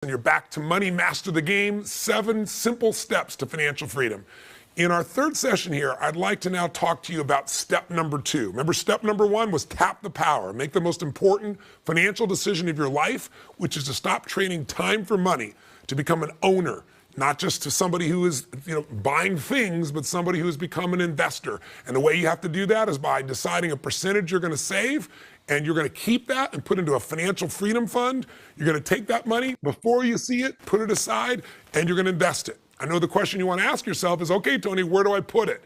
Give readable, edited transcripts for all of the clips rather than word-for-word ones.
And you're back to Money Master the Game, 7 simple steps to financial freedom. In our third session here, I'd like to now talk to you about step number 2. Remember, step number 1 was tap the power, make the most important financial decision of your life, which is to stop trading time for money, to become an owner, not just to somebody who is, buying things, but somebody who has become an investor. And the way you have to do that is by deciding a percentage you're going to save, and you're going to keep that and put into a financial freedom fund. You're going to take that money before you see it, put it aside, and you're going to invest it. I know the question you want to ask yourself is, okay, Tony, where do I put it?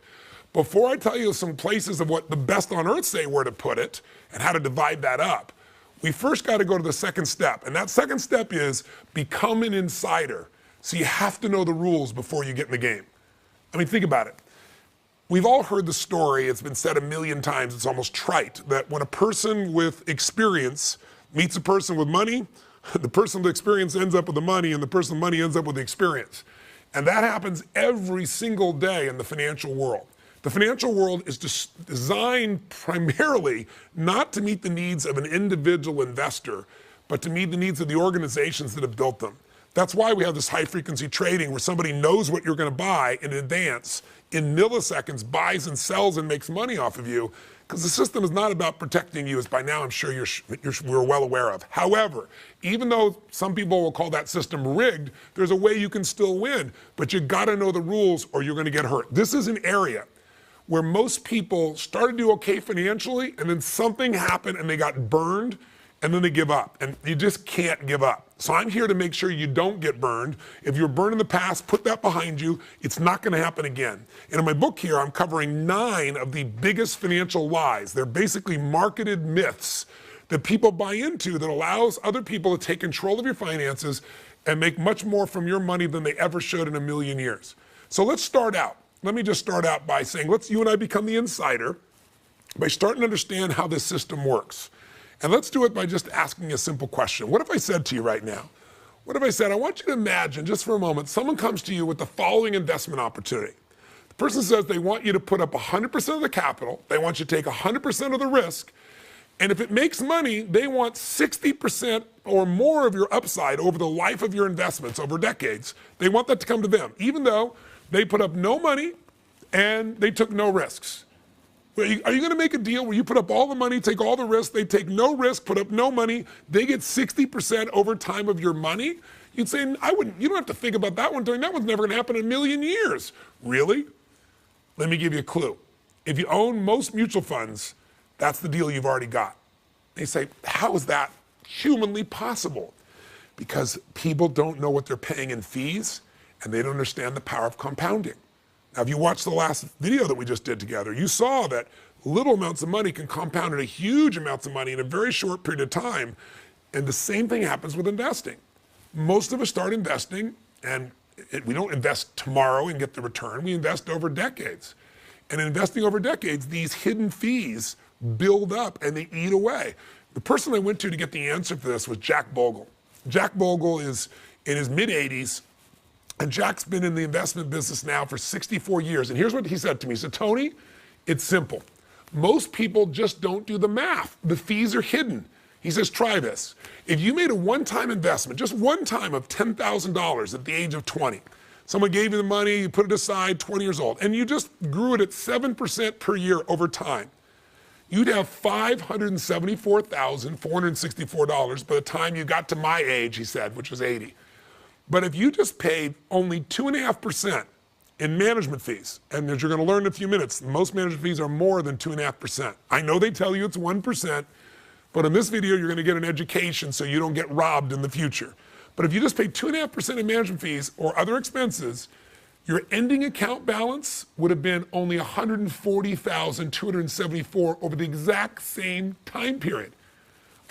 Before I tell you some places of what the best on earth say where to put it and how to divide that up, we first got to go to the second step. And that second step is become an insider. So you have to know the rules before you get in the game. I mean, think about it. We've all heard the story, it's been said a million times, it's almost trite, that when a person with experience meets a person with money, the person with experience ends up with the money and the person with money ends up with the experience. And that happens every single day in the financial world. The financial world is designed primarily not to meet the needs of an individual investor, but to meet the needs of the organizations that have built them. That's why we have this high-frequency trading where somebody knows what you're going to buy in advance, in milliseconds, buys and sells and makes money off of you, because the system is not about protecting you, as by now I'm sure we're well aware of. However, even though some people will call that system rigged, there's a way you can still win, but you got to know the rules or you're going to get hurt. This is an area where most people started to do okay financially, and then something happened and they got burned, and then they give up, and you just can't give up. So I'm here to make sure you don't get burned. If you're burned in the past, put that behind you. It's not going to happen again. And in my book here, I'm covering 9 of the biggest financial lies. They're basically marketed myths that people buy into that allows other people to take control of your finances and make much more from your money than they ever should in a million years. So let's start out. Let me just start out by saying, let's you and I become the insider by starting to understand how this system works. And let's do it by just asking a simple question. What if I said to you right now, what if I said, I want you to imagine just for a moment, someone comes to you with the following investment opportunity. The person says they want you to put up 100% of the capital, they want you to take 100% of the risk, and if it makes money, they want 60% or more of your upside over the life of your investments over decades. They want that to come to them, even though they put up no money and they took no risks. Are you going to make a deal where you put up all the money, take all the risk, they take no risk, put up no money, they get 60% over time of your money? You'd say, I wouldn't. You don't have to think about that one, Tony. That one's never going to happen in a million years. Really? Let me give you a clue. If you own most mutual funds, that's the deal you've already got. They say, how is that humanly possible? Because people don't know what they're paying in fees, and they don't understand the power of compounding. Now, if you watched the last video that we just did together, you saw that little amounts of money can compound into huge amounts of money in a very short period of time. And the same thing happens with investing. Most of us start investing, and we don't invest tomorrow and get the return. We invest over decades. And in investing over decades, these hidden fees build up and they eat away. The person I went to get the answer for this was Jack Bogle. Jack Bogle is in his mid-80s. And Jack's been in the investment business now for 64 years. And here's what he said to me. He said, Tony, it's simple. Most people just don't do the math. The fees are hidden. He says, try this. If you made a one-time investment, just one time of $10,000 at the age of 20, someone gave you the money, you put it aside, 20 years old, and you just grew it at 7% per year over time, you'd have $574,464 by the time you got to my age, he said, which was 80. But if you just paid only 2.5% in management fees, and as you're going to learn in a few minutes, most management fees are more than 2.5%. I know they tell you it's 1%, but in this video, you're going to get an education so you don't get robbed in the future. But if you just paid 2.5% in management fees or other expenses, your ending account balance would have been only $140,274 over the exact same time period.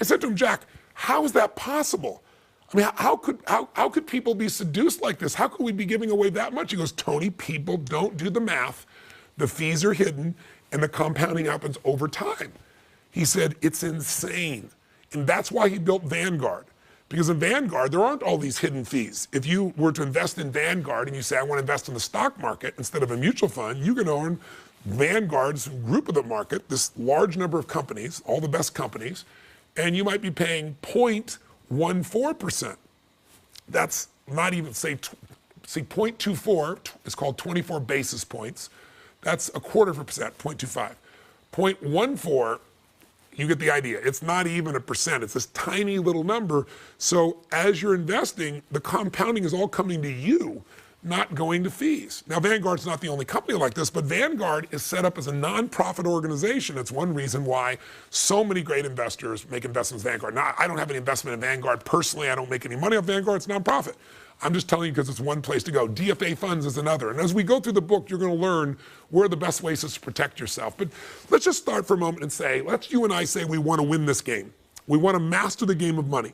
I said to him, Jack, how is that possible? I mean, how could people be seduced like this? How could we be giving away that much? He goes, Tony, people don't do the math. The fees are hidden, and the compounding happens over time. He said, it's insane. And that's why he built Vanguard. Because in Vanguard, there aren't all these hidden fees. If you were to invest in Vanguard and you say, I want to invest in the stock market instead of a mutual fund, you can own Vanguard's group of the market, this large number of companies, all the best companies, and you might be paying 0.14%. That's not even, say 0.24 is called 24 basis points. That's a quarter of a percent, 0.25. 0.14, you get the idea. It's not even a percent. It's this tiny little number. So as you're investing, the compounding is all coming to you, not going to fees. Now, Vanguard's not the only company like this, but Vanguard is set up as a nonprofit organization. It's one reason why so many great investors make investments in Vanguard. Now, I don't have any investment in Vanguard personally. I don't make any money off Vanguard. It's nonprofit. I'm just telling you because it's one place to go. DFA funds is another. And as we go through the book, you're going to learn where the best ways is to protect yourself. But let's just start for a moment and say, let's you and I say we want to win this game. We want to master the game of money.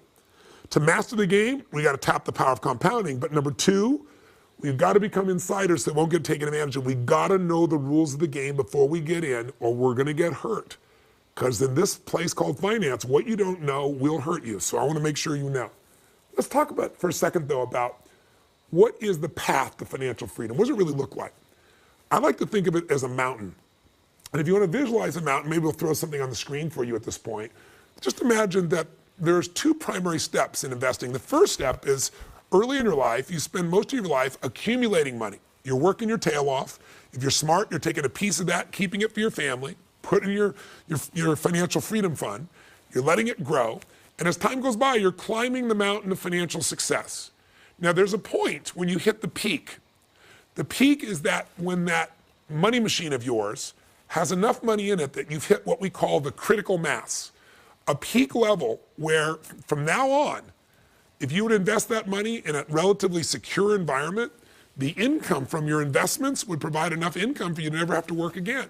To master the game, we got to tap the power of compounding. But number two, we've got to become insiders that won't get taken advantage of. We got to know the rules of the game before we get in, or we're going to get hurt. Because in this place called finance, what you don't know will hurt you. So I want to make sure you know. Let's talk about for a second, though, about what is the path to financial freedom? What does it really look like? I like to think of it as a mountain. And if you want to visualize a mountain, maybe we'll throw something on the screen for you at this point. Just imagine that there's two primary steps in investing. The first step is early in your life, you spend most of your life accumulating money. You're working your tail off. If you're smart, you're taking a piece of that, keeping it for your family, putting your financial freedom fund. You're letting it grow. And as time goes by, you're climbing the mountain of financial success. Now, there's a point when you hit the peak. The peak is that when that money machine of yours has enough money in it that you've hit what we call the critical mass, a peak level where from now on, if you would invest that money in a relatively secure environment, the income from your investments would provide enough income for you to never have to work again.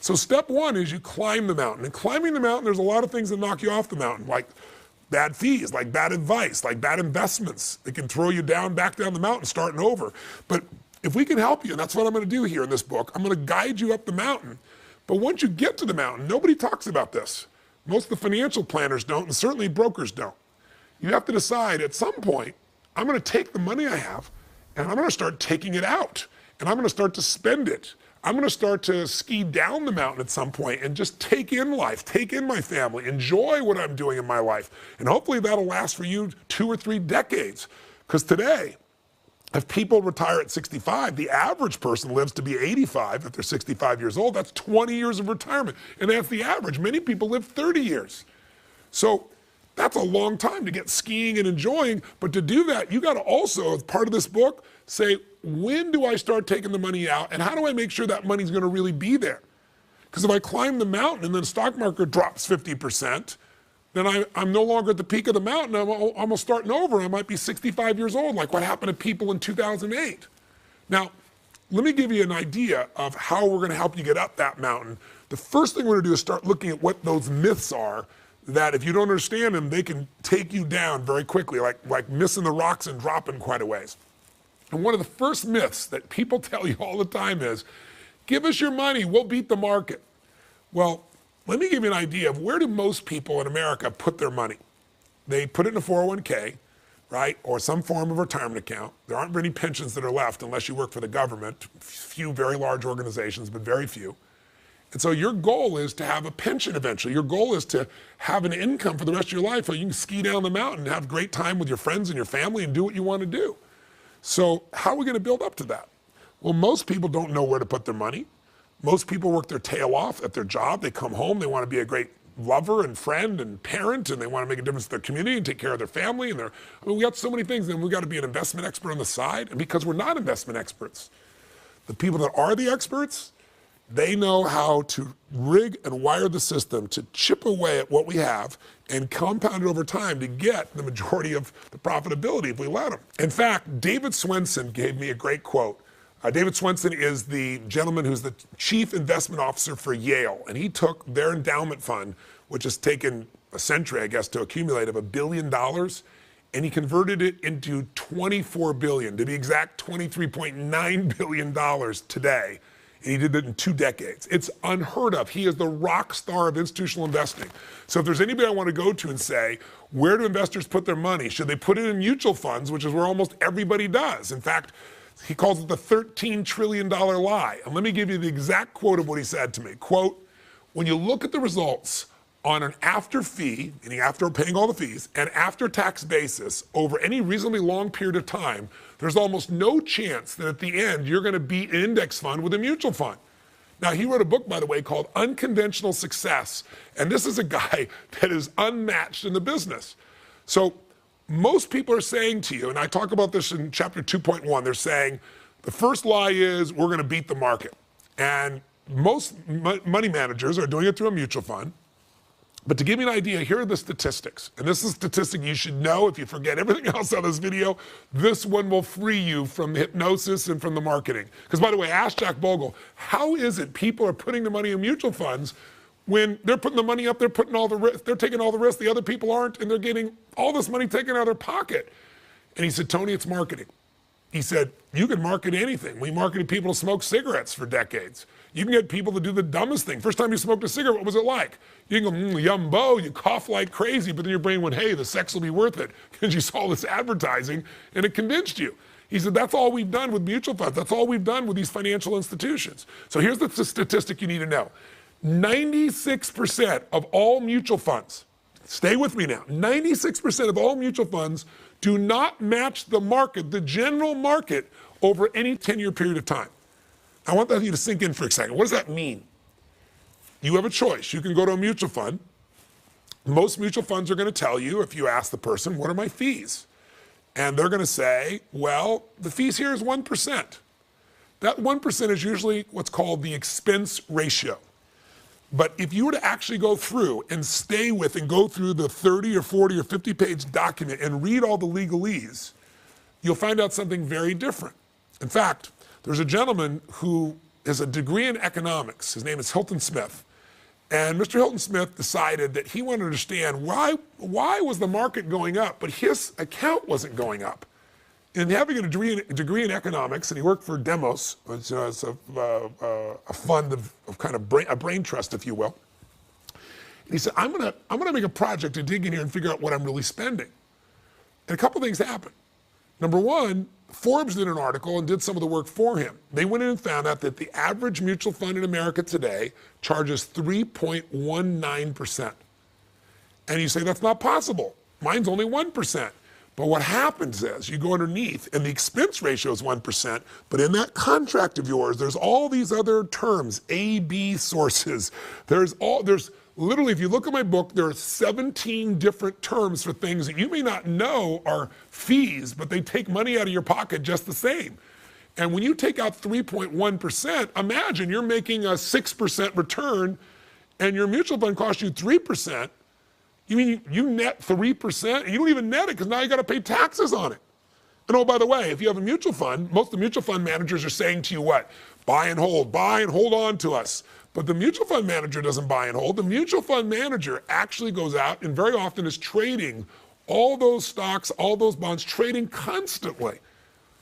So step one is you climb the mountain. And climbing the mountain, there's a lot of things that knock you off the mountain, like bad fees, like bad advice, like bad investments. They can throw you back down the mountain, starting over. But if we can help you, and that's what I'm going to do here in this book, I'm going to guide you up the mountain. But once you get to the mountain, nobody talks about this. Most of the financial planners don't, and certainly brokers don't. You have to decide at some point, I'm going to take the money I have, and I'm going to start taking it out, and I'm going to start to spend it. I'm going to start to ski down the mountain at some point and just take in life, take in my family, enjoy what I'm doing in my life. And hopefully that'll last for you 2 or 3 decades. Because today, if people retire at 65, the average person lives to be 85 if they're 65 years old. That's 20 years of retirement. And that's the average. Many people live 30 years. So that's a long time to get skiing and enjoying. But to do that, you got to also, as part of this book, say, when do I start taking the money out, and how do I make sure that money's going to really be there? Because if I climb the mountain and then the stock market drops 50%, then I'm no longer at the peak of the mountain. I'm almost starting over. I might be 65 years old, like what happened to people in 2008. Now, let me give you an idea of how we're going to help you get up that mountain. The first thing we're going to do is start looking at what those myths are that if you don't understand them, they can take you down very quickly, like missing the rocks and dropping quite a ways. And one of the first myths that people tell you all the time is, give us your money, we'll beat the market. Well, let me give you an idea of where do most people in America put their money. They put it in a 401k, right, or some form of retirement account. There aren't many pensions that are left unless you work for the government, few very large organizations, but very few. And so your goal is to have a pension eventually. Your goal is to have an income for the rest of your life so you can ski down the mountain and have a great time with your friends and your family and do what you want to do. So how are we going to build up to that? Well, most people don't know where to put their money. Most people work their tail off at their job. They come home, they want to be a great lover and friend and parent, and they want to make a difference to their community and take care of their family. And we got so many things, and we got to be an investment expert on the side. And because we're not investment experts, the people that are the experts, they know how to rig and wire the system to chip away at what we have and compound it over time to get the majority of the profitability if we let them. In fact, David Swensen gave me a great quote. David Swensen is the gentleman who's the chief investment officer for Yale, and he took their endowment fund, which has taken a century, I guess, to accumulate of $1 billion, and he converted it into $24 billion, to be exact, $23.9 billion today. And he did it in 2 decades. It's unheard of. He is the rock star of institutional investing. So if there's anybody I want to go to and say, where do investors put their money? Should they put it in mutual funds, which is where almost everybody does? In fact, he calls it the $13 trillion lie. And let me give you the exact quote of what he said to me. Quote, when you look at the results on an after fee, meaning after paying all the fees, and after tax basis over any reasonably long period of time, there's almost no chance that at the end you're going to beat an index fund with a mutual fund. Now, he wrote a book, by the way, called Unconventional Success, and this is a guy that is unmatched in the business. So most people are saying to you, and I talk about this in chapter 2.1, they're saying the first lie is we're going to beat the market. And most money managers are doing it through a mutual fund. But to give you an idea, here are the statistics. And this is a statistic you should know. If you forget everything else on this video, this one will free you from hypnosis and from the marketing. Because by the way, ask Jack Bogle, how is it people are putting the money in mutual funds when they're putting the money up, they're putting all the risk, they're taking all the risk, the other people aren't, and they're getting all this money taken out of their pocket? And he said, Tony, it's marketing. He said, you can market anything. We marketed people to smoke cigarettes for decades. You can get people to do the dumbest thing. First time you smoked a cigarette, what was it like? You can go, yumbo, you cough like crazy, but then your brain went, hey, the sex will be worth it, because you saw this advertising and it convinced you. He said, that's all we've done with mutual funds. That's all we've done with these financial institutions. So here's the statistic you need to know. 96% of all mutual funds, stay with me now, 96% of all mutual funds do not match the market, the general market, over any 10-year period of time. I want that to sink in for a second. What does that mean? You have a choice. You can go to a mutual fund. Most mutual funds are going to tell you, if you ask the person, what are my fees? And they're going to say, well, the fees here is 1%. That 1% is usually what's called the expense ratio. But if you were to actually go through and stay with and go through the 30 or 40 or 50-page document and read all the legalese, you'll find out something very different. In fact, there's a gentleman who has a degree in economics. His name is Hilton Smith. And Mr. Hilton Smith decided that he wanted to understand why was the market going up, but his account wasn't going up. And having a degree in economics, and he worked for Demos, which is a fund of kind of a brain trust, if you will. And he said, I'm gonna make a project to dig in here and figure out what I'm really spending. And a couple things happened. Number one, Forbes did an article and did some of the work for him. They went in and found out that the average mutual fund in America today charges 3.19%. And you say, that's not possible. Mine's only 1%. But what happens is you go underneath and the expense ratio is 1%, but in that contract of yours, there's all these other terms, A, B sources. There's literally, if you look at my book, there are 17 different terms for things that you may not know are fees, but they take money out of your pocket just the same. And when you take out 3.1%, imagine you're making a 6% return and your mutual fund costs you 3%. You mean you net 3%? And you don't even net it because now you got to pay taxes on it. And oh, by the way, if you have a mutual fund, most of the mutual fund managers are saying to you what? Buy and hold on to us. But the mutual fund manager doesn't buy and hold. The mutual fund manager actually goes out and very often is trading all those stocks, all those bonds, trading constantly.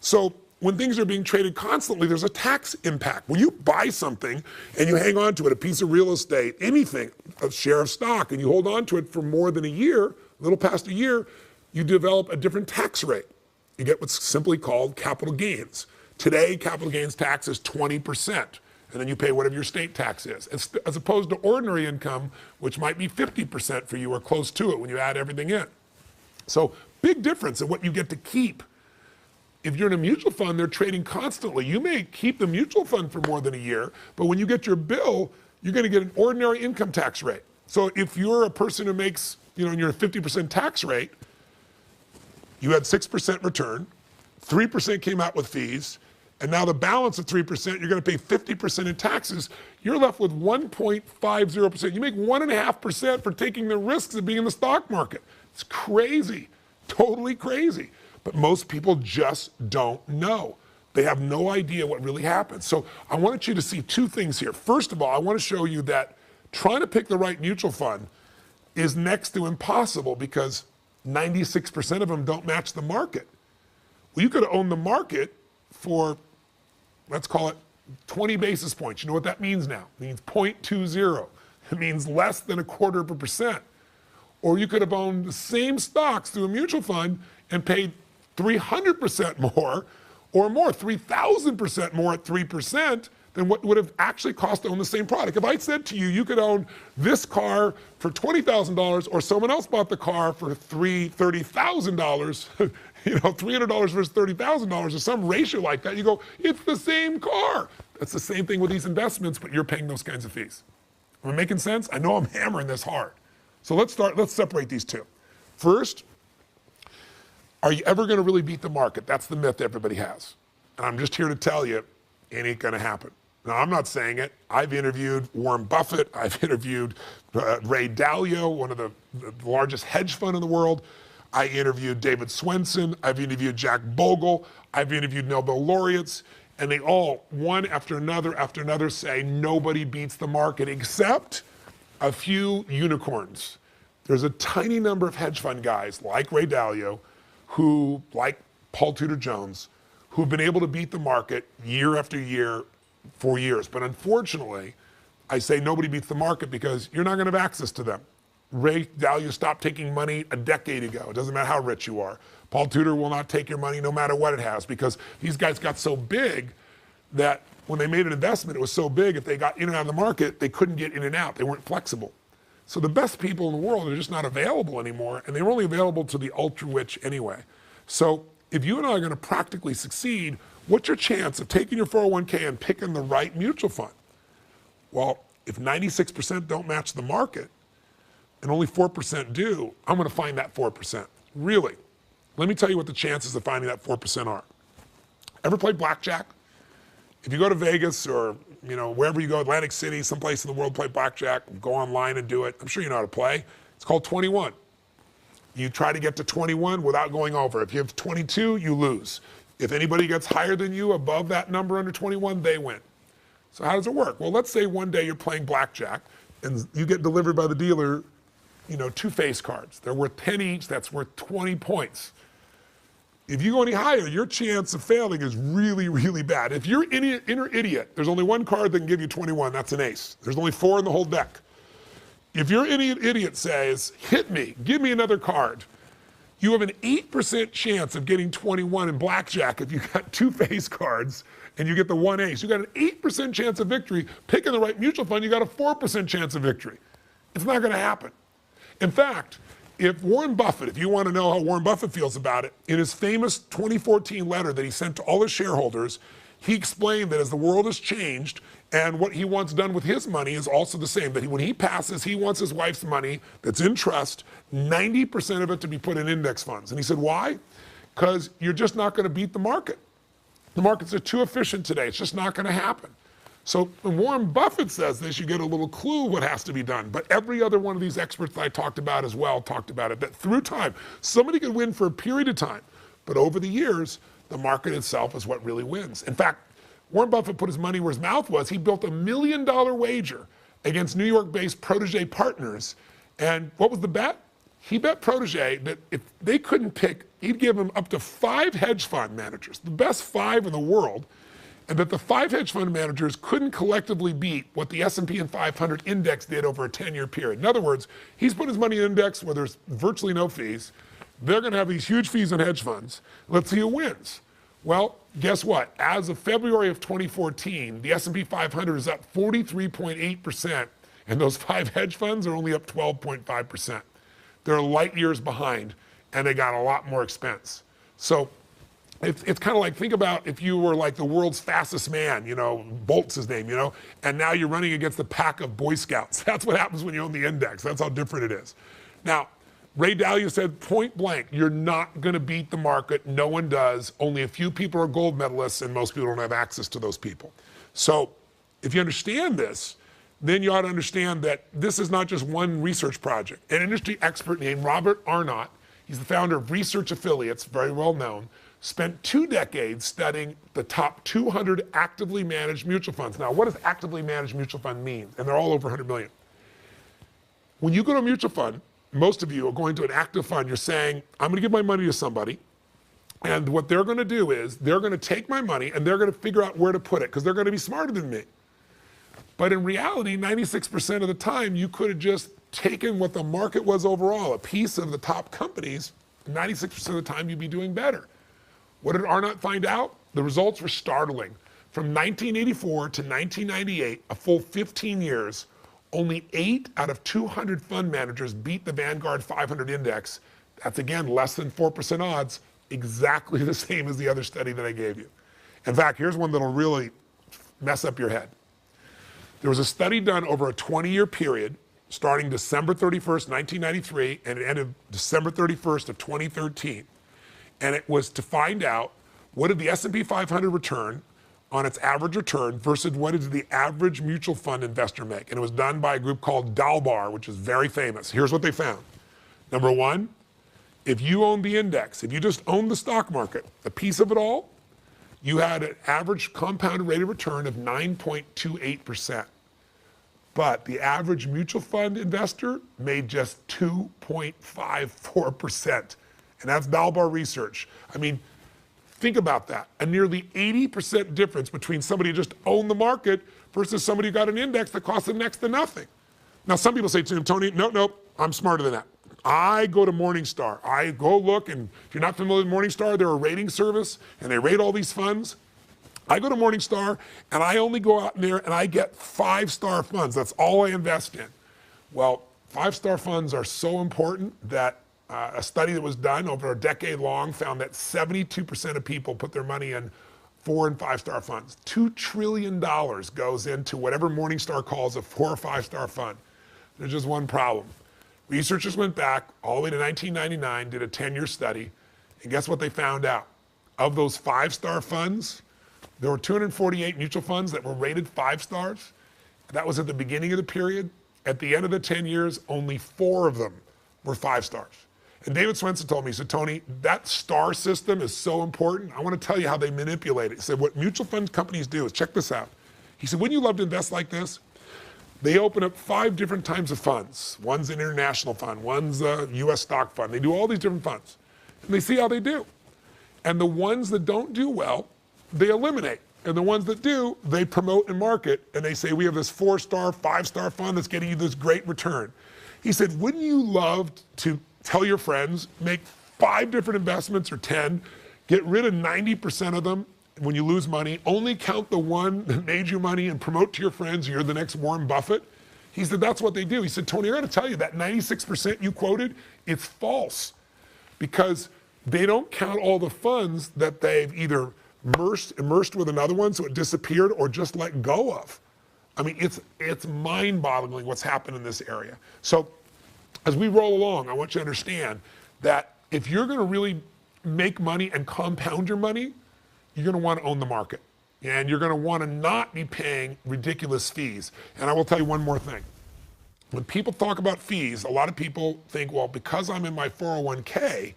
So when things are being traded constantly, there's a tax impact. When you buy something and you hang on to it, a piece of real estate, anything, a share of stock, and you hold on to it for more than a year, a little past a year, you develop a different tax rate. You get what's simply called capital gains. Today, capital gains tax is 20%, and then you pay whatever your state tax is, as opposed to ordinary income, which might be 50% for you or close to it when you add everything in. So big difference in what you get to keep. If you're in a mutual fund, they're trading constantly. You may keep the mutual fund for more than a year, but when you get your bill, you're going to get an ordinary income tax rate. So if you're a person who makes, and you're a 50% tax rate, you had 6% return, 3% came out with fees, and now the balance of 3%, you're going to pay 50% in taxes. You're left with 1.50%. You make 1.5% for taking the risks of being in the stock market. It's crazy, totally crazy. But most people just don't know. They have no idea what really happens. So I want you to see two things here. First of all, I want to show you that trying to pick the right mutual fund is next to impossible because 96% of them don't match the market. Well, you could own the market for, let's call it 20 basis points. You know what that means now? It means 0.20. It means less than 1/4%. Or you could have owned the same stocks through a mutual fund and paid 300% more or more, 3,000% more at 3% than what would have actually cost to own the same product. If I said to you, you could own this car for $20,000 or someone else bought the car for $30,000, $300 versus $30,000 or some ratio like that, you go, it's the same car. That's the same thing with these investments, but you're paying those kinds of fees. Am I making sense? I know I'm hammering this hard. So let's separate these two. First, are you ever going to really beat the market? That's the myth everybody has. And I'm just here to tell you, it ain't going to happen. Now, I'm not saying it. I've interviewed Warren Buffett. I've interviewed Ray Dalio, one of the largest hedge fund in the world. I interviewed David Swensen. I've interviewed Jack Bogle. I've interviewed Nobel laureates. And they all, one after another, say nobody beats the market except a few unicorns. There's a tiny number of hedge fund guys like Ray Dalio, who, like Paul Tudor Jones, who've been able to beat the market year after year for years. But unfortunately, I say nobody beats the market because you're not going to have access to them. Ray Dalio stopped taking money a decade ago. It doesn't matter how rich you are. Paul Tudor will not take your money no matter what it has, because these guys got so big that when they made an investment, it was so big, if they got in and out of the market, they couldn't get in and out. They weren't flexible. So the best people in the world are just not available anymore, and they were only available to the ultra-rich anyway. So if you and I are going to practically succeed, what's your chance of taking your 401k and picking the right mutual fund? Well, if 96% don't match the market and only 4% do, I'm going to find that 4%. Really. Let me tell you what the chances of finding that 4% are. Ever play blackjack? If you go to Vegas or wherever you go, Atlantic City, someplace in the world, play blackjack, go online and do it. I'm sure you know how to play. It's called 21. You try to get to 21 without going over. If you have 22, you lose. If anybody gets higher than you, above that number under 21, they win. So how does it work? Well, let's say one day you're playing blackjack and you get delivered by the dealer, 2 face cards. They're worth 10 each, that's worth 20 points. If you go any higher, your chance of failing is really, really bad. If you're inner idiot, there's only one card that can give you 21, that's an ace. There's only 4 in the whole deck. If your idiot says, hit me, give me another card, you have an 8% chance of getting 21 in blackjack if you got 2 face cards and you get the 1 ace. You got an 8% chance of victory. Picking the right mutual fund, you got a 4% chance of victory. It's not going to happen. In fact, if Warren Buffett, if you want to know how Warren Buffett feels about it, in his famous 2014 letter that he sent to all his shareholders, he explained that as the world has changed and what he wants done with his money is also the same, that when he passes, he wants his wife's money that's in trust, 90% of it to be put in index funds. And he said, why? Because you're just not going to beat the market. The markets are too efficient today. It's just not going to happen. So when Warren Buffett says this, you get a little clue what has to be done. But every other one of these experts that I talked about as well talked about it, that through time, somebody could win for a period of time. But over the years, the market itself is what really wins. In fact, Warren Buffett put his money where his mouth was. He built $1 million wager against New York-based Protege Partners. And what was the bet? He bet Protege that if they couldn't pick, he'd give them up to 5 hedge fund managers, the best 5 in the world, and that the 5 hedge fund managers couldn't collectively beat what the S&P and 500 index did over a 10-year period. In other words, he's put his money in an index where there's virtually no fees. They're going to have these huge fees on hedge funds. Let's see who wins. Well, guess what? As of February of 2014, the S&P 500 is up 43.8%, and those 5 hedge funds are only up 12.5%. They're light years behind, and they got a lot more expense. So it's kind of like, think about if you were like the world's fastest man, Bolt's his name, and now you're running against a pack of Boy Scouts. That's what happens when you own the index. That's how different it is. Now, Ray Dalio said point blank, you're not going to beat the market. No one does. Only a few people are gold medalists, and most people don't have access to those people. So if you understand this, then you ought to understand that this is not just one research project. An industry expert named Robert Arnott, he's the founder of Research Affiliates, very well known, spent 2 decades studying the top 200 actively managed mutual funds. Now, what does actively managed mutual fund mean? And they're all over 100 million. When you go to a mutual fund, most of you are going to an active fund, you're saying, I'm going to give my money to somebody, and what they're going to do is they're going to take my money and they're going to figure out where to put it because they're going to be smarter than me. But in reality, 96% of the time, you could have just taken what the market was overall, a piece of the top companies, 96% of the time you'd be doing better. What did Arnott find out? The results were startling. From 1984 to 1998, a full 15 years, only 8 out of 200 fund managers beat the Vanguard 500 index. That's again less than 4% odds, exactly the same as the other study that I gave you. In fact, here's one that'll really mess up your head. There was a study done over a 20-year period, starting December 31st, 1993, and it ended December 31st of 2013. And it was to find out what did the S&P 500 return on its average return versus what did the average mutual fund investor make. And it was done by a group called Dalbar, which is very famous. Here's what they found. Number one, if you owned the index, if you just owned the stock market, a piece of it all, you had an average compounded rate of return of 9.28%. But the average mutual fund investor made just 2.54%. And that's Dalbar research. I mean, think about that. A nearly 80% difference between somebody who just owned the market versus somebody who got an index that cost them next to nothing. Now, some people say to him, Tony, no, I'm smarter than that. I go to Morningstar. I go look, and if you're not familiar with Morningstar, they're a rating service, and they rate all these funds. I go to Morningstar, and I only go out in there, and I get 5-star funds. That's all I invest in. Well, 5-star funds are so important that a study that was done over a decade long found that 72% of people put their money in 4- and 5-star funds. $2 trillion goes into whatever Morningstar calls a 4- or 5-star fund. There's just one problem. Researchers went back all the way to 1999, did a 10-year study, and guess what they found out? Of those 5-star funds, there were 248 mutual funds that were rated 5 stars. That was at the beginning of the period. At the end of the 10 years, only 4 of them were 5 stars. And David Swenson told me, he said, Tony, that star system is so important. I want to tell you how they manipulate it. He said, what mutual fund companies do is, check this out. He said, wouldn't you love to invest like this? They open up 5 different types of funds. One's an international fund, one's a US stock fund. They do all these different funds. And they see how they do. And the ones that don't do well, they eliminate. And the ones that do, they promote and market. And they say, we have this 4-star, 5-star fund that's getting you this great return. He said, wouldn't you love to tell your friends, make 5 different investments or 10, get rid of 90% of them when you lose money, only count the one that made you money and promote to your friends you're the next Warren Buffett? He said, that's what they do. He said, Tony, I gotta tell you, that 96% you quoted, it's false. Because they don't count all the funds that they've either immersed with another one so it disappeared or just let go of. I mean, it's mind-boggling what's happened in this area. So as we roll along, I want you to understand that if you're gonna really make money and compound your money, you're gonna wanna own the market. And you're gonna wanna not be paying ridiculous fees. And I will tell you one more thing. When people talk about fees, a lot of people think, well, because I'm in my 401k,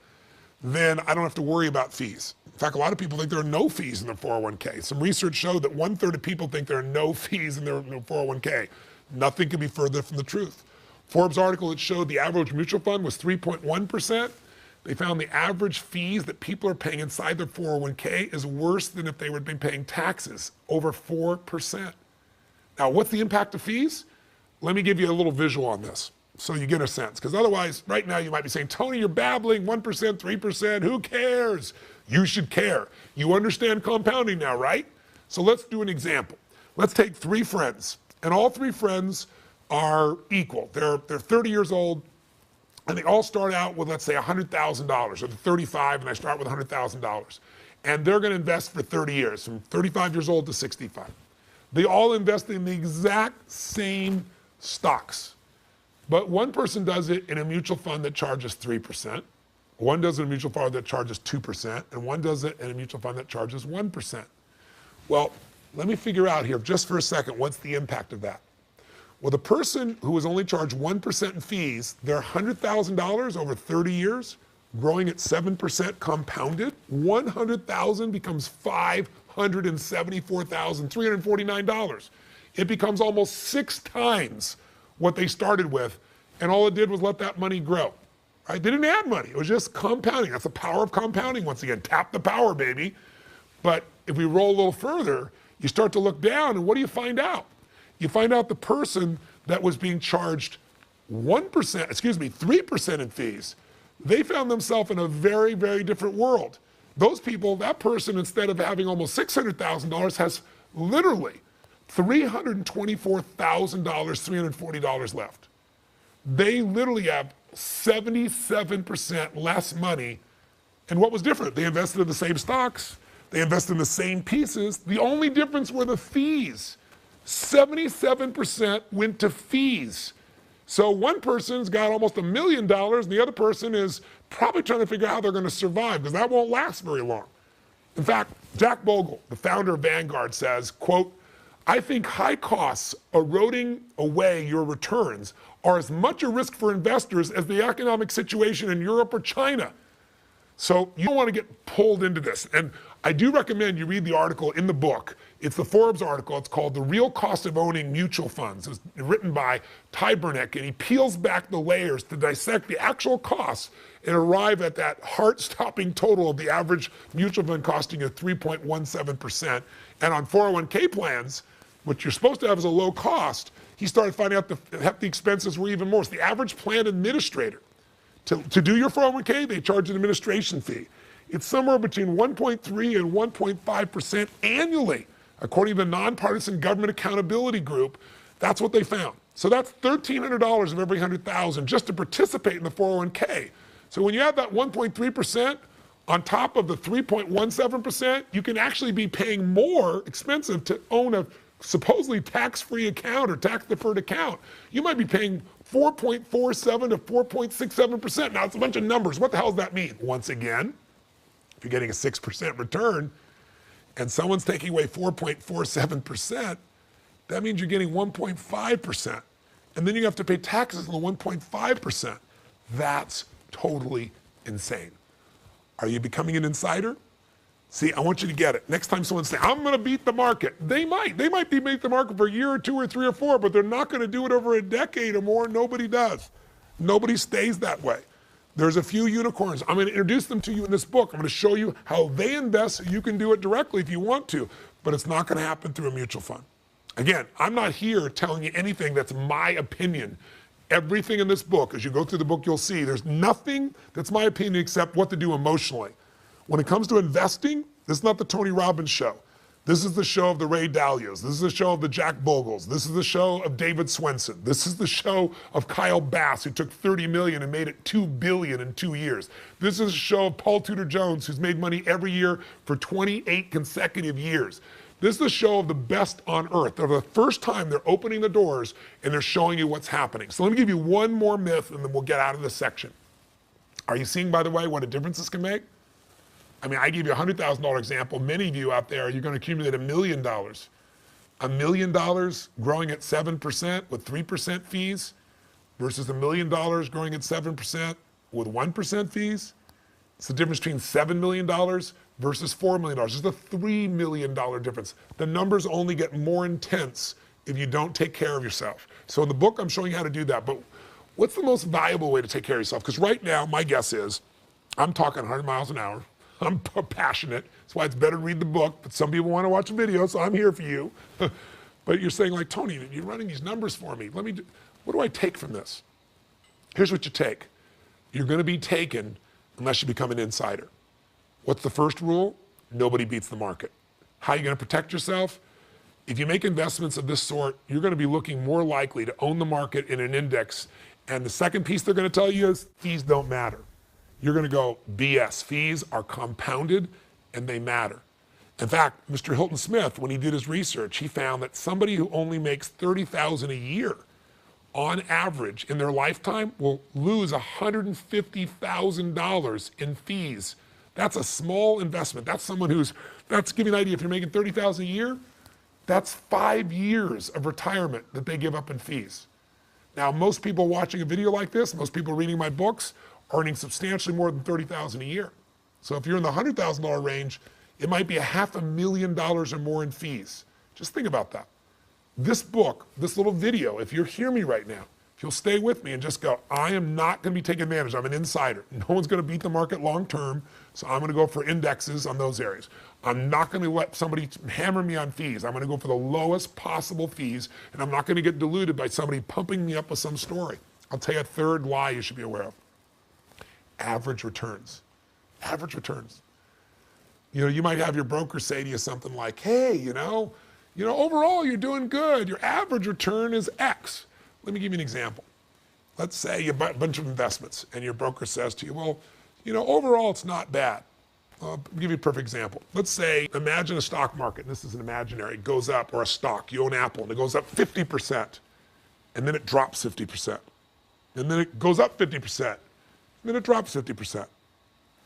then I don't have to worry about fees. In fact, a lot of people think there are no fees in their 401k. Some research showed that 1/3 of people think there are no fees in their 401k. Nothing could be further from the truth. Forbes article that showed the average mutual fund was 3.1%. They found the average fees that people are paying inside their 401k is worse than if they would be paying taxes, over 4%. Now, what's the impact of fees? Let me give you a little visual on this so you get a sense. Because otherwise, right now you might be saying, Tony, you're babbling, 1%, 3%, who cares? You should care. You understand compounding now, right? So let's do an example. Let's take 3 friends, and all 3 friends are equal. They're 30 years old, and they all start out with, let's say, $100,000, or they're 35 and they start with $100,000. And they're gonna invest for 30 years, from 35 years old to 65. They all invest in the exact same stocks. But one person does it in a mutual fund that charges 3%, one does it in a mutual fund that charges 2%, and one does it in a mutual fund that charges 1%. Well, let me figure out here just for a second, what's the impact of that? Well, the person who was only charged 1% in fees, their $100,000 over 30 years, growing at 7% compounded, $100,000 becomes $574,349. It becomes almost 6 times what they started with, and all it did was let that money grow. Right? They didn't add money, it was just compounding. That's the power of compounding. Once again, tap the power, baby. But if we roll a little further, you start to look down, and what do you find out? You find out the person that was being charged 3% in fees, they found themselves in a very, very different world. Those people, that person, instead of having almost $600,000, has literally $324,000, $340 left. They literally have 77% less money. And what was different? They invested in the same stocks. They invested in the same pieces. The only difference were the fees. 77% went to fees. So one person's got almost $1 million, and the other person is probably trying to figure out how they're going to survive, because that won't last very long. In fact, Jack Bogle, the founder of Vanguard, says, quote, "I think high costs eroding away your returns are as much a risk for investors as the economic situation in Europe or China." So you don't want to get pulled into this. And I do recommend you read the article in the book. It's the Forbes article. It's called "The Real Cost of Owning Mutual Funds." It's written by Ty Burnick, and he peels back the layers to dissect the actual costs and arrive at that heart-stopping total of the average mutual fund costing you 3.17%. And on 401k plans, which you're supposed to have as a low cost, he started finding out the hefty expenses were even more. So the average plan administrator, to do your 401k, they charge an administration fee. It's somewhere between 1.3 and 1.5% annually, according to the Nonpartisan Government Accountability Group. That's what they found. So that's $1,300 of every 100,000 just to participate in the 401k. So when you have that 1.3% on top of the 3.17%, you can actually be paying more expensive to own a supposedly tax-free account or tax-deferred account. You might be paying 4.47 to 4.67%. Now, it's a bunch of numbers. What the hell does that mean? Once again, if you're getting a 6% return and someone's taking away 4.47%, that means you're getting 1.5%. And then you have to pay taxes on the 1.5%. That's totally insane. Are you becoming an insider? See, I want you to get it. Next time someone says, "I'm going to beat the market," they might beat the market for a year or two or three or four, but they're not going to do it over a decade or more. Nobody does. Nobody stays that way. There's a few unicorns. I'm going to introduce them to you in this book. I'm going to show you how they invest so you can do it directly if you want to, but it's not going to happen through a mutual fund. Again, I'm not here telling you anything that's my opinion. Everything in this book, as you go through the book, you'll see there's nothing that's my opinion except what to do emotionally. When it comes to investing, this is not the Tony Robbins show. This is the show of the Ray Dalios. This is the show of the Jack Bogles. This is the show of David Swenson. This is the show of Kyle Bass, who took $30 million and made it $2 billion in 2 years. This is the show of Paul Tudor Jones, who's made money every year for 28 consecutive years. This is the show of the best on earth. For the first time, they're opening the doors and they're showing you what's happening. So let me give you one more myth and then we'll get out of this section. Are you seeing, by the way, what a difference this can make? I mean, I gave you a $100,000 example. Many of you out there, you're going to accumulate $1 million. $1 million growing at 7% with 3% fees versus $1 million growing at 7% with 1% fees. It's the difference between $7 million versus $4 million. There's a $3 million difference. The numbers only get more intense if you don't take care of yourself. So in the book, I'm showing you how to do that. But what's the most valuable way to take care of yourself? Because right now, my guess is I'm talking 100 miles an hour. I'm passionate. That's why it's better to read the book. But some people want to watch a video, so I'm here for you. But you're saying, like, "Tony, you're running these numbers for me. What do I take from this?" Here's what you take. You're going to be taken unless you become an insider. What's the first rule? Nobody beats the market. How are you going to protect yourself? If you make investments of this sort, you're going to be looking more likely to own the market in an index. And the second piece they're going to tell you is fees don't matter. You're going to go, BS. Fees are compounded and they matter. In fact, Mr. Hilton Smith, when he did his research, he found that somebody who only makes $30,000 a year on average in their lifetime will lose $150,000 in fees. That's a small investment. That's someone that's giving you an idea. If you're making $30,000 a year, that's 5 years of retirement that they give up in fees. Now, most people watching a video like this, most people reading my books, earning substantially more than $30,000 a year. So if you're in the $100,000 range, it might be $500,000 or more in fees. Just think about that. This book, this little video, if you hear me right now, if you'll stay with me and just go, I am not going to be taking advantage. I'm an insider. No one's going to beat the market long term, so I'm going to go for indexes on those areas. I'm not going to let somebody hammer me on fees. I'm going to go for the lowest possible fees, and I'm not going to get diluted by somebody pumping me up with some story. I'll tell you a third lie you should be aware of. Average returns. Average returns. You know, you might have your broker say to you something like, hey, Overall you're doing good. Your average return is X. Let me give you an example. Let's say you buy a bunch of investments and your broker says to you, well, overall it's not bad. I'll give you a perfect example. Let's say, imagine a stock market, and this is an imaginary, it goes up, or a stock, you own Apple, and it goes up 50%, and then it drops 50%. And then it goes up 50%, and then it drops 50%.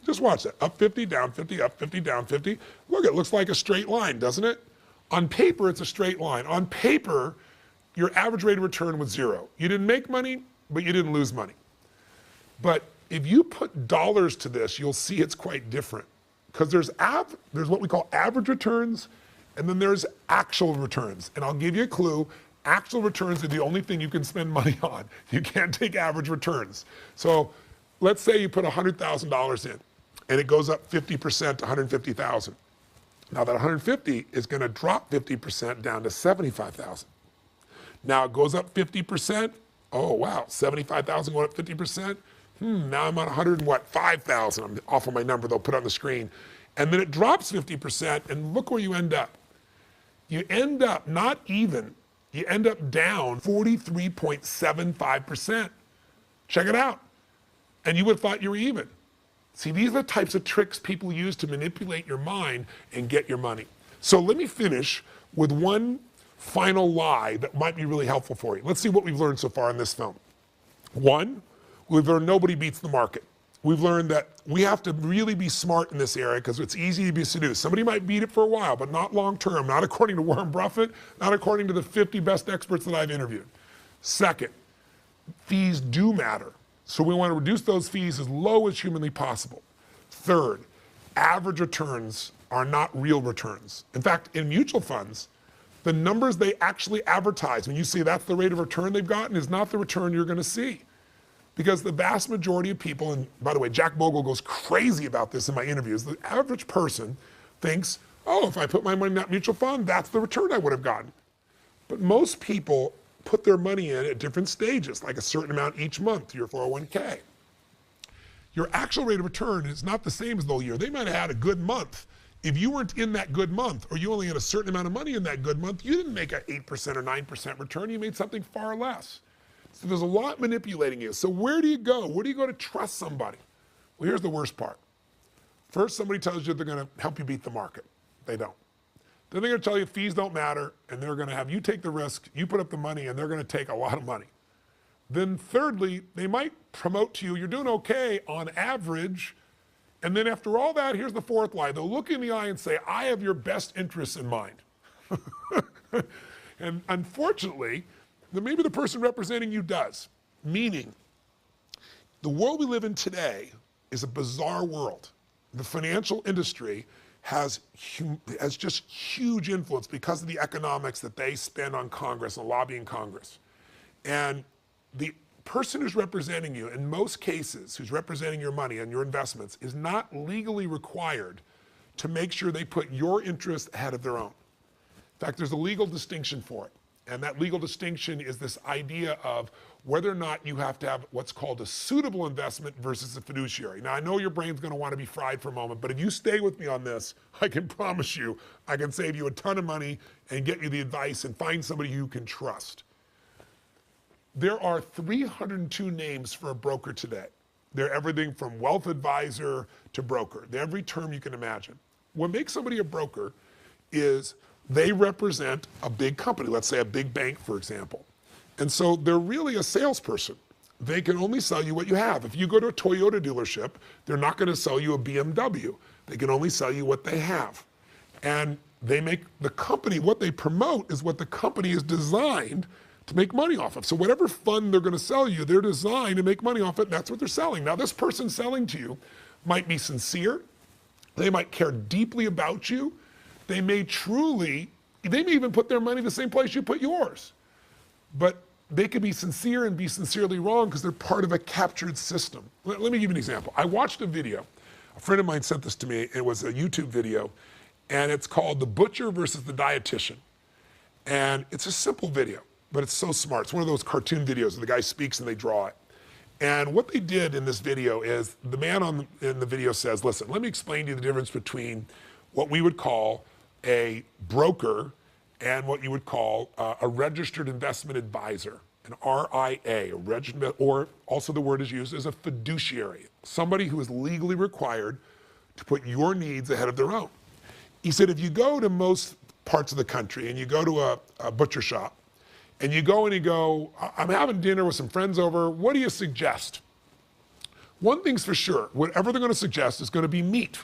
Just watch that, up 50, down 50, up 50, down 50. Look, it looks like a straight line, doesn't it? On paper, it's a straight line. On paper, your average rate of return was 0. You didn't make money, but you didn't lose money. But if you put dollars to this, you'll see it's quite different. Because there's what we call average returns, and then there's actual returns. And I'll give you a clue, actual returns are the only thing you can spend money on. You can't take average returns. So let's say you put $100,000 in, and it goes up 50% to $150,000. Now that 150 is gonna drop 50% down to 75,000. Now it goes up 50%, oh wow, 75,000 going up 50%? Now I'm on 5,000. I'm off on my number, they'll put it on the screen. And then it drops 50%, and look where you end up. You end up not even, you end up down 43.75%. Check it out. And you would have thought you were even. See, these are the types of tricks people use to manipulate your mind and get your money. So let me finish with one final lie that might be really helpful for you. Let's see what we've learned so far in this film. One, we've learned nobody beats the market. We've learned that we have to really be smart in this area because it's easy to be seduced. Somebody might beat it for a while, but not long term, not according to Warren Buffett, not according to the 50 best experts that I've interviewed. Second, fees do matter. So we want to reduce those fees as low as humanly possible. Third, average returns are not real returns. In fact, in mutual funds, the numbers they actually advertise, when you see that's the rate of return they've gotten, is not the return you're going to see. Because the vast majority of people, and by the way, Jack Bogle goes crazy about this in my interviews, the average person thinks, oh, if I put my money in that mutual fund, that's the return I would have gotten. But most people put their money in at different stages, like a certain amount each month to your 401k. Your actual rate of return is not the same as the whole year. They might have had a good month. If you weren't in that good month, or you only had a certain amount of money in that good month, you didn't make an 8% or 9% return, you made something far less. So there's a lot manipulating you. So where do you go? Where do you go to trust somebody? Well, here's the worst part. First, somebody tells you they're gonna help you beat the market. They don't. Then they're gonna tell you fees don't matter, and they're gonna have you take the risk, you put up the money, and they're gonna take a lot of money. Then thirdly, they might promote to you, you're doing okay on average, and then after all that, here's the fourth lie. They'll look in the eye and say, I have your best interests in mind. And unfortunately, maybe the person representing you does. Meaning, the world we live in today is a bizarre world. The financial industry has just huge influence because of the economics that they spend on Congress and lobbying Congress. And the person who's representing you, in most cases, who's representing your money and your investments, is not legally required to make sure they put your interest ahead of their own. In fact, there's a legal distinction for it. And that legal distinction is this idea of whether or not you have to have what's called a suitable investment versus a fiduciary. Now, I know your brain's gonna want to be fried for a moment, but if you stay with me on this, I can promise you, I can save you a ton of money and get you the advice and find somebody you can trust. There are 302 names for a broker today. They're everything from wealth advisor to broker. They're every term you can imagine. What makes somebody a broker is they represent a big company, let's say a big bank, for example. And so they're really a salesperson. They can only sell you what you have. If you go to a Toyota dealership, they're not going to sell you a BMW. They can only sell you what they have. And they make the company, what they promote is what the company is designed to make money off of. So whatever fund they're going to sell you, they're designed to make money off it, and that's what they're selling. Now, this person selling to you might be sincere. They might care deeply about you. They may even put their money in the same place you put yours. But they could be sincere and be sincerely wrong because they're part of a captured system. Let me give you an example. I watched a video. A friend of mine sent this to me. It was a YouTube video, and it's called The Butcher versus the Dietitian. And it's a simple video, but it's so smart. It's one of those cartoon videos where the guy speaks and they draw it. And what they did in this video is the man in the video says, listen, let me explain to you the difference between what we would call a broker and what you would call a registered investment advisor, an RIA, a registered, or also the word is used as a fiduciary, somebody who is legally required to put your needs ahead of their own. He said, if you go to most parts of the country and you go to a butcher shop and you go and you go, I'm having dinner with some friends over, what do you suggest? One thing's for sure, whatever they're going to suggest is going to be meat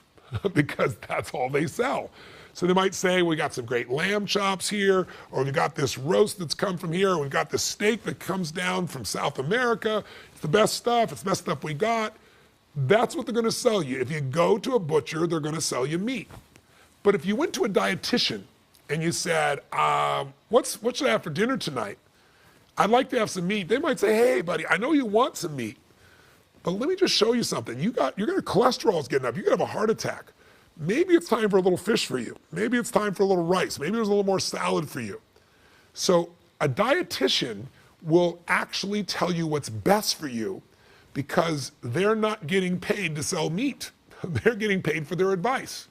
because that's all they sell. So they might say, we got some great lamb chops here, or we got this roast that's come from here, or we've got this steak that comes down from South America. It's the best stuff. It's the best stuff we got. That's what they're going to sell you. If you go to a butcher, they're going to sell you meat. But if you went to a dietitian and you said, what should I have for dinner tonight? I'd like to have some meat. They might say, hey, buddy, I know you want some meat, but let me just show you something. Your cholesterol's getting up. You're going to have a heart attack. Maybe it's time for a little fish for you. Maybe it's time for a little rice. Maybe there's a little more salad for you. So a dietitian will actually tell you what's best for you because they're not getting paid to sell meat. They're getting paid for their advice.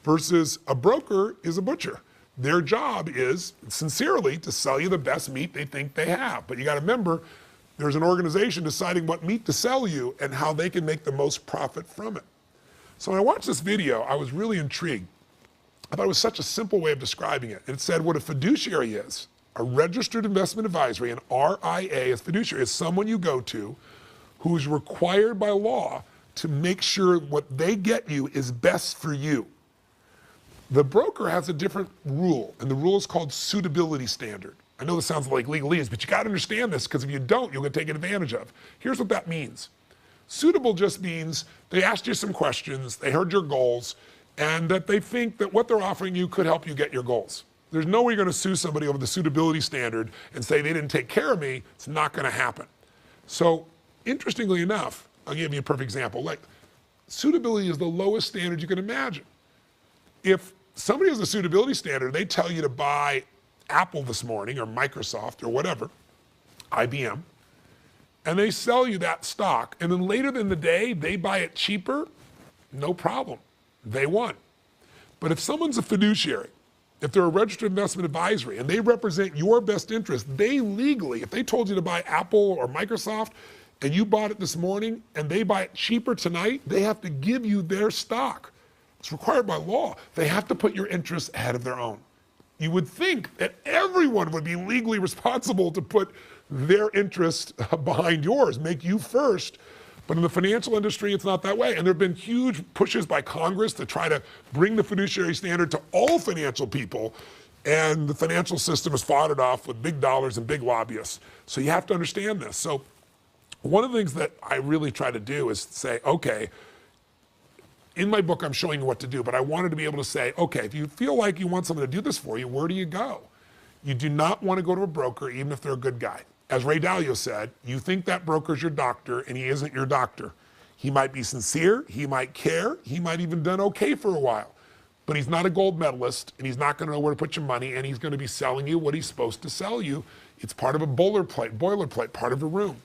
Versus a broker is a butcher. Their job is, sincerely, to sell you the best meat they think they have. But you got to remember, there's an organization deciding what meat to sell you and how they can make the most profit from it. So when I watched this video, I was really intrigued. I thought it was such a simple way of describing it. It said what a fiduciary is, a registered investment advisory, an RIA, a fiduciary, is someone you go to who's required by law to make sure what they get you is best for you. The broker has a different rule, and the rule is called suitability standard. I know this sounds like legalese, but you got to understand this because if you don't, you'll get taken advantage of. Here's what that means. Suitable just means they asked you some questions, they heard your goals, and that they think that what they're offering you could help you get your goals. There's no way you're going to sue somebody over the suitability standard and say they didn't take care of me. It's not going to happen. So interestingly enough, I'll give you a perfect example. Like, suitability is the lowest standard you can imagine. If somebody has a suitability standard, they tell you to buy Apple this morning or Microsoft or whatever, IBM, and they sell you that stock, and then later in the day, they buy it cheaper, no problem. They won. But if someone's a fiduciary, if they're a registered investment advisory, and they represent your best interest, they legally, if they told you to buy Apple or Microsoft, and you bought it this morning, and they buy it cheaper tonight, they have to give you their stock. It's required by law. They have to put your interests ahead of their own. You would think that everyone would be legally responsible to put their interest behind yours, make you first. But in the financial industry, it's not that way. And there have been huge pushes by Congress to try to bring the fiduciary standard to all financial people. And the financial system has fought it off with big dollars and big lobbyists. So you have to understand this. So one of the things that I really try to do is say, okay, in my book, I'm showing you what to do, but I wanted to be able to say, okay, if you feel like you want someone to do this for you, where do you go? You do not want to go to a broker, even if they're a good guy. As Ray Dalio said, you think that broker's your doctor, and he isn't your doctor. He might be sincere, he might care, he might even done okay for a while, but he's not a gold medalist, and he's not going to know where to put your money, and he's going to be selling you what he's supposed to sell you. It's part of a boilerplate, part of a room.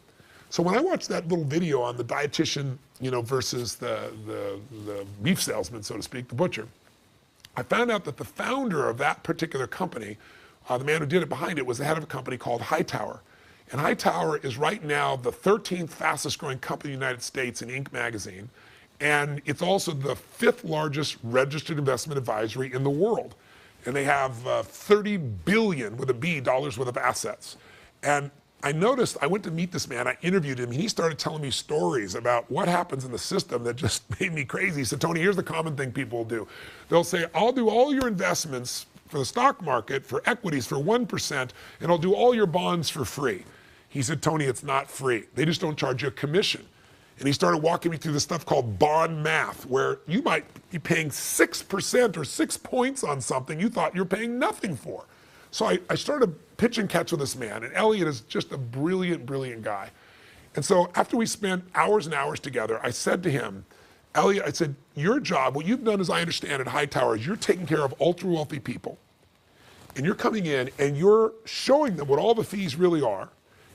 So when I watched that little video on the dietitian, versus the beef salesman, so to speak, the butcher, I found out that the founder of that particular company, the man who did it behind it, was the head of a company called Hightower. And Hightower is right now the 13th fastest growing company in the United States in Inc. magazine. And it's also the 5th largest registered investment advisory in the world. And they have 30 billion, with a B, dollars worth of assets. And I noticed, I went to meet this man, I interviewed him, and he started telling me stories about what happens in the system that just made me crazy. He said, Tony, here's the common thing people will do. They'll say, I'll do all your investments for the stock market, for equities, for 1%, and I'll do all your bonds for free. He said, Tony, it's not free. They just don't charge you a commission. And he started walking me through this stuff called bond math, where you might be paying 6% or 6 points on something you thought you're paying nothing for. So I started pitch and catch with this man, and Elliot is just a brilliant, brilliant guy. And so after we spent hours and hours together, I said to him, Elliot, I said, your job, what you've done, as I understand at Hightower, is you're taking care of ultra-wealthy people. And you're coming in and you're showing them what all the fees really are,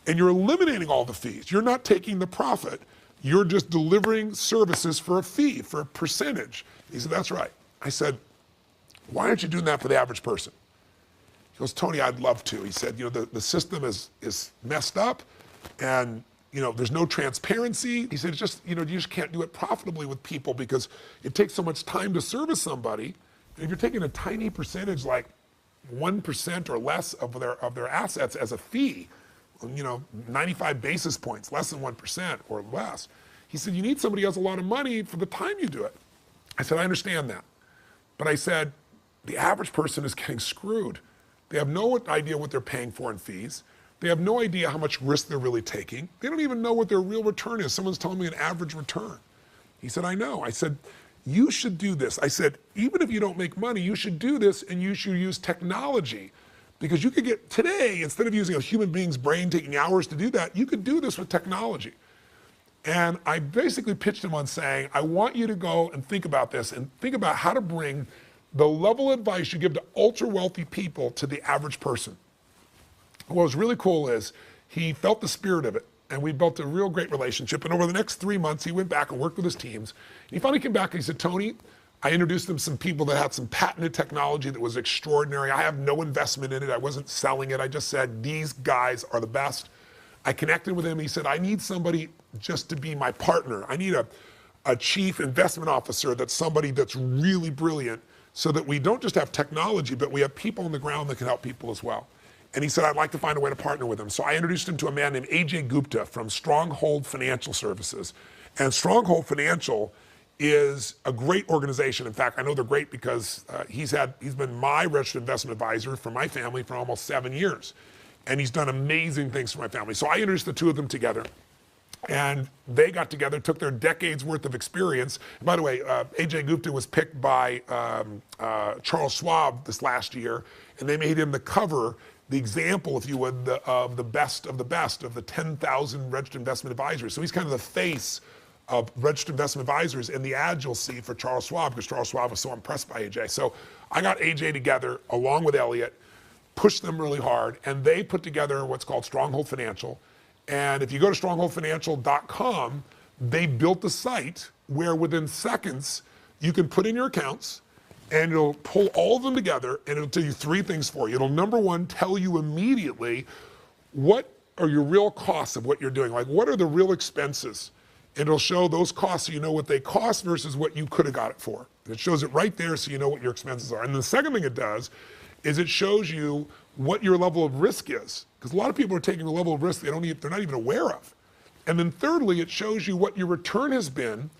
and you're eliminating all the fees. You're not taking the profit. You're just delivering services for a fee, for a percentage. He said, that's right. I said, why aren't you doing that for the average person? He goes, Tony, I'd love to. He said, the system is messed up, and there's no transparency. He said, it's just, you just can't do it profitably with people because it takes so much time to service somebody. And if you're taking a tiny percentage, like 1% or less of their assets as a fee, 95 basis points, less than 1% or less. He said, you need somebody who has a lot of money for the time you do it. I said, I understand that. But I said, the average person is getting screwed. They have no idea what they're paying for in fees. They have no idea how much risk they're really taking. They don't even know what their real return is. Someone's telling me an average return. He said, I know. I said, you should do this. I said, even if you don't make money, you should do this and you should use technology. Because you could get, today, instead of using a human being's brain taking hours to do that, you could do this with technology. And I basically pitched him on saying, I want you to go and think about this and think about how to bring the level of advice you give to ultra wealthy people to the average person. What was really cool is he felt the spirit of it, and we built a real great relationship. And over the next 3 months, he went back and worked with his teams. And he finally came back and he said, Tony, I introduced him some people that had some patented technology that was extraordinary. I have no investment in it. I wasn't selling it. I just said, these guys are the best. I connected with him. He said, I need somebody just to be my partner. I need a chief investment officer that's somebody that's really brilliant so that we don't just have technology, but we have people on the ground that can help people as well. And he said, I'd like to find a way to partner with him. So I introduced him to a man named AJ Gupta from Stronghold Financial Services. And Stronghold Financial is a great organization. In fact, I know they're great because he's been my registered investment advisor for my family for almost 7 years. And he's done amazing things for my family. So I introduced the two of them together. And they got together, took their decades worth of experience. And by the way, AJ Gupta was picked by Charles Schwab this last year, and they made him the cover, the example, if you would, of the best of the 10,000 registered investment advisors. So he's kind of the face of registered investment advisors in the ads you'll see for Charles Schwab, because Charles Schwab was so impressed by AJ. So I got AJ together along with Elliot, pushed them really hard, and they put together what's called Stronghold Financial. And if you go to strongholdfinancial.com, they built a site where within seconds you can put in your accounts and it'll pull all of them together and it'll tell you 3 things for you. It'll, number one, tell you immediately what are your real costs of what you're doing. Like, what are the real expenses? And it'll show those costs so you know what they cost versus what you could have got it for. And it shows it right there so you know what your expenses are. And the second thing it does is it shows you what your level of risk is. Because a lot of people are taking a level of risk they're not even aware of. And then thirdly, it shows you what your return has been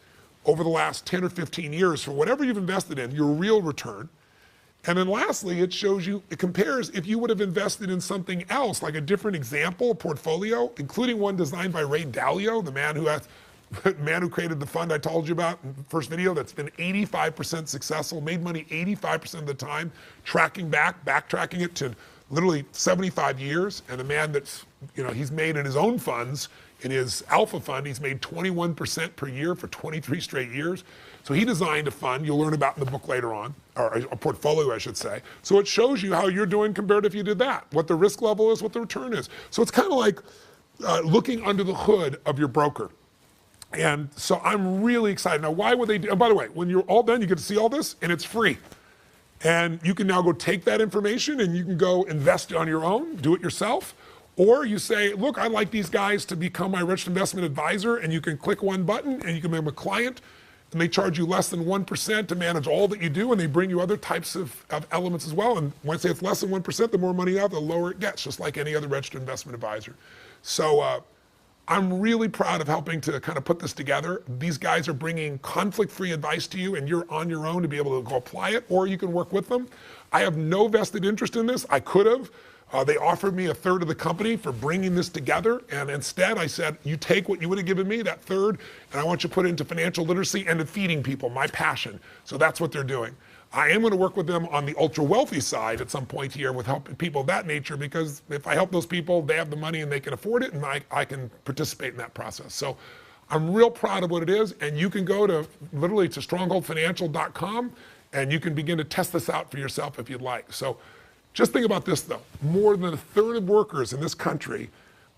over the last 10 or 15 years for whatever you've invested in, your real return. And then lastly, it shows you, it compares if you would have invested in something else, like a different example, portfolio, including one designed by Ray Dalio, the man who created the fund I told you about in the first video that's been 85% successful, made money 85% of the time, backtracking it to literally 75 years. And the man that's, he's made in his own funds, in his alpha fund, he's made 21% per year for 23 straight years. So he designed a fund you'll learn about in the book later on, or a portfolio, I should say. So it shows you how you're doing compared to if you did that, what the risk level is, what the return is. So it's kind of like looking under the hood of your broker. And so I'm really excited. Now, why would they do, and by the way, when you're all done, you get to see all this, and it's free. And you can now go take that information and you can go invest on your own, do it yourself. Or you say, look, I'd like these guys to become my registered investment advisor, and you can click one button and you can become a client, and they charge you less than 1% to manage all that you do, and they bring you other types of elements as well. And when I say it's less than 1%, the more money you have, the lower it gets, just like any other registered investment advisor. So I'm really proud of helping to kind of put this together. These guys are bringing conflict-free advice to you, and you're on your own to be able to go apply it, or you can work with them. I have no vested interest in this. I could have. They offered me 1/3 of the company for bringing this together, and instead I said, you take what you would have given me, that third, and I want you to put it into financial literacy and to feeding people, my passion. So that's what they're doing. I am going to work with them on the ultra wealthy side at some point here with helping people of that nature, because if I help those people, they have the money and they can afford it, and I can participate in that process. So I'm real proud of what it is, and you can go to literally to strongholdfinancial.com and you can begin to test this out for yourself if you'd like. So just think about this though, more than 1/3 of workers in this country,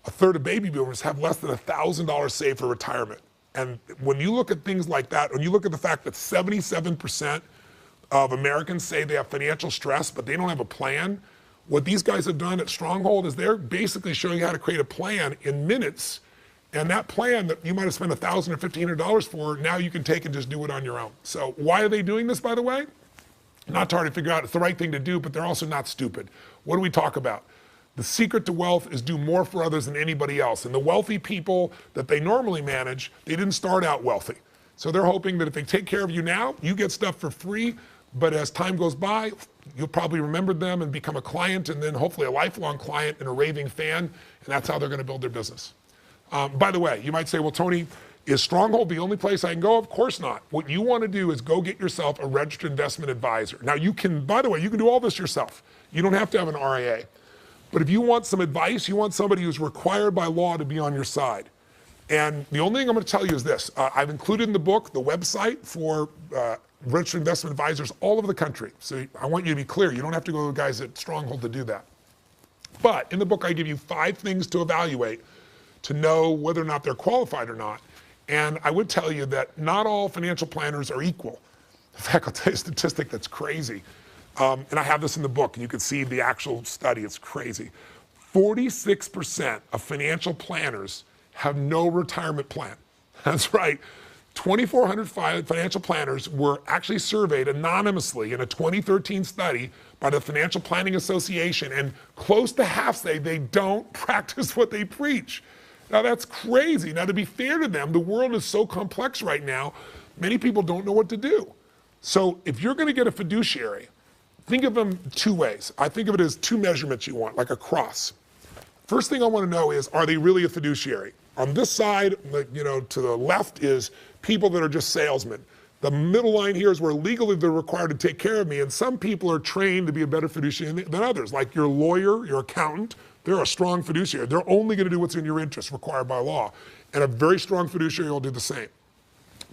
1/3 of baby boomers have less than $1,000 saved for retirement. And when you look at things like that, when you look at the fact that 77% of Americans say they have financial stress, but they don't have a plan. What these guys have done at Stronghold is they're basically showing you how to create a plan in minutes. And that plan that you might have spent $1,000 or $1,500 for, now you can take and just do it on your own. So why are they doing this, by the way? Not hard to figure out. It's the right thing to do, but they're also not stupid. What do we talk about? The secret to wealth is do more for others than anybody else. And the wealthy people that they normally manage, they didn't start out wealthy. So they're hoping that if they take care of you now, you get stuff for free. But as time goes by, you'll probably remember them and become a client, and then hopefully a lifelong client and a raving fan. And that's how they're going to build their business. By the way, you might say, well, Tony, is Stronghold the only place I can go? Of course not. What you want to do is go get yourself a registered investment advisor. Now you can, by the way, you can do all this yourself. You don't have to have an RIA. But if you want some advice, you want somebody who's required by law to be on your side. And the only thing I'm going to tell you is this. I've included in the book the website for registered investment advisors all over the country. So I want you to be clear. You don't have to go to the guys at Stronghold to do that. But in the book, I give you 5 things to evaluate to know whether or not they're qualified or not. And I would tell you that not all financial planners are equal. In fact, I'll tell you a statistic that's crazy. And I have this in the book, and you can see the actual study. It's crazy. 46% of financial planners have no retirement plan. That's right. 2,400 financial planners were actually surveyed anonymously in a 2013 study by the Financial Planning Association, and close to half say they don't practice what they preach. Now that's crazy. Now to be fair to them, the world is so complex right now, many people don't know what to do. So if you're going to get a fiduciary, think of them 2 ways. I think of it as 2 measurements you want, like a cross. First thing I want to know is, are they really a fiduciary? On this side, to the left is people that are just salesmen. The middle line here is where legally they're required to take care of me, and some people are trained to be a better fiduciary than others, like your lawyer, your accountant. They're a strong fiduciary. They're only going to do what's in your interest, required by law. And a very strong fiduciary will do the same.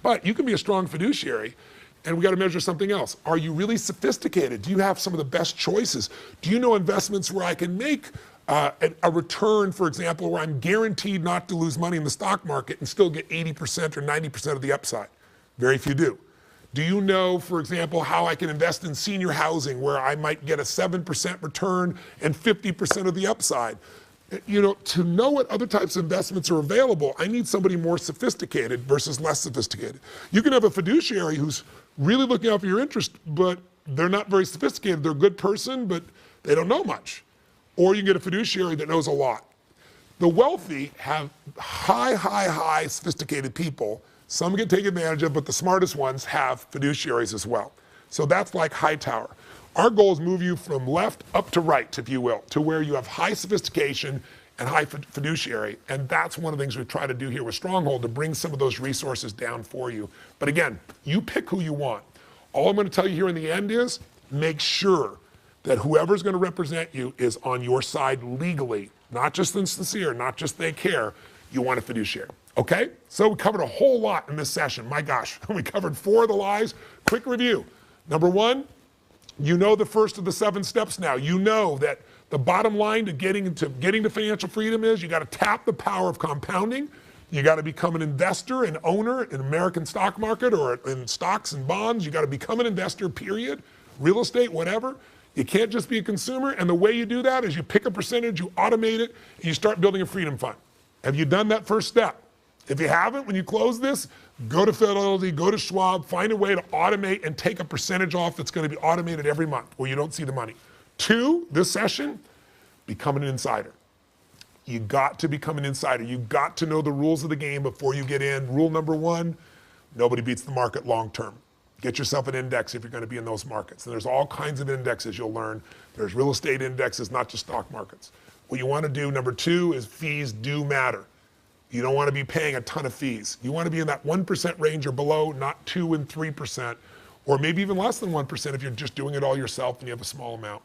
But you can be a strong fiduciary, and we got to measure something else. Are you really sophisticated? Do you have some of the best choices? Do you know investments where I can make a return, for example, where I'm guaranteed not to lose money in the stock market and still get 80% or 90% of the upside? Very few do. Do you know, for example, how I can invest in senior housing where I might get a 7% return and 50% of the upside? To know what other types of investments are available, I need somebody more sophisticated versus less sophisticated. You can have a fiduciary who's really looking out for your interest, but they're not very sophisticated. They're a good person, but they don't know much. Or you can get a fiduciary that knows a lot. The wealthy have high sophisticated people. Some get taken advantage of, but the smartest ones have fiduciaries as well. So that's like Hightower. Our goal is move you from left up to right, if you will, to where you have high sophistication and high fiduciary. And that's one of the things we try to do here with Stronghold, to bring some of those resources down for you. But again, you pick who you want. All I'm going to tell you here in the end is make sure that whoever's going to represent you is on your side legally, not just sincere, not just they care. You want a fiduciary. Okay? So we covered a whole lot in this session. My gosh, we covered 4 of the lies. Quick review. Number 1, you know the first of the 7 steps now. You know that the bottom line to getting to financial freedom is you got to tap the power of compounding. You got to become an investor, an owner in American stock market or in stocks and bonds. You got to become an investor, period. Real estate, whatever. You can't just be a consumer. And the way you do that is you pick a percentage, you automate it, and you start building a freedom fund. Have you done that first step? If you haven't, when you close this, go to Fidelity, go to Schwab, find a way to automate and take a percentage off that's going to be automated every month where you don't see the money. 2, this session, become an insider. You got to become an insider. You got to know the rules of the game before you get in. Rule number 1, nobody beats the market long term. Get yourself an index if you're going to be in those markets. And there's all kinds of indexes you'll learn. There's real estate indexes, not just stock markets. What you want to do, number 2, is fees do matter. You don't want to be paying a ton of fees. You want to be in that 1% range or below, not 2 and 3%, or maybe even less than 1% if you're just doing it all yourself and you have a small amount.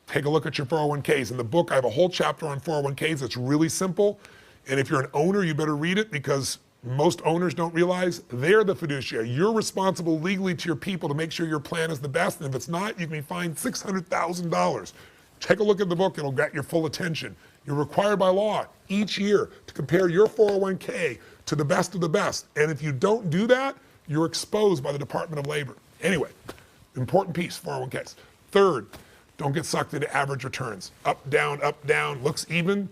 Take a look at your 401ks. In the book, I have a whole chapter on 401ks. It's really simple. And if you're an owner, you better read it, because most owners don't realize they're the fiduciary. You're responsible legally to your people to make sure your plan is the best. And if it's not, you can be fined $600,000. Take a look at the book. It'll get your full attention. You're required by law each year to compare your 401k to the best of the best. And if you don't do that, you're exposed by the Department of Labor. Anyway, important piece, 401ks. Third, Don't get sucked into average returns. Up, down, looks even.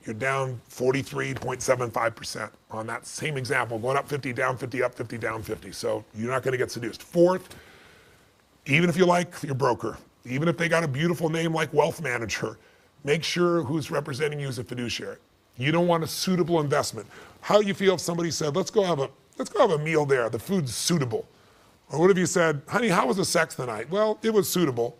You're down 43.75% on that same example, going up 50, down 50, up 50, down 50. So you're not going to get seduced. Fourth, even if you like your broker, even if they got a beautiful name like Wealth Manager, make sure who's representing you is a fiduciary. You don't want a suitable investment. How do you feel if somebody said, let's go have a meal there, the food's suitable? Or what if you said, honey, how was the sex tonight? Well, it was suitable.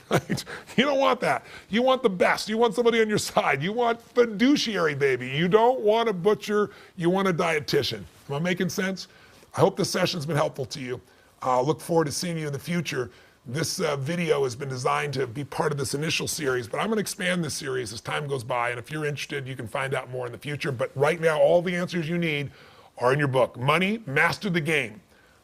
Right? You don't want that. You want the best. You want somebody on your side. You want fiduciary, baby. You don't want a butcher. You want a dietitian. Am I making sense? I hope this session's been helpful to you. I'll look forward to seeing you in the future. This video has been designed to be part of this initial series, but I'm going to expand this series as time goes by. And if you're interested, you can find out more in the future. But right now, all the answers you need are in your book. Money, Master the Game.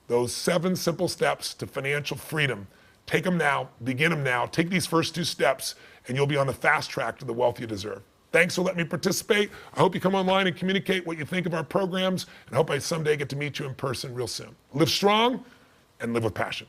Those 7 simple steps to financial freedom. Take them now, begin them now, take these first 2 steps, and you'll be on the fast track to the wealth you deserve. Thanks for letting me participate. I hope you come online and communicate what you think of our programs, and I hope I someday get to meet you in person real soon. Live strong and live with passion.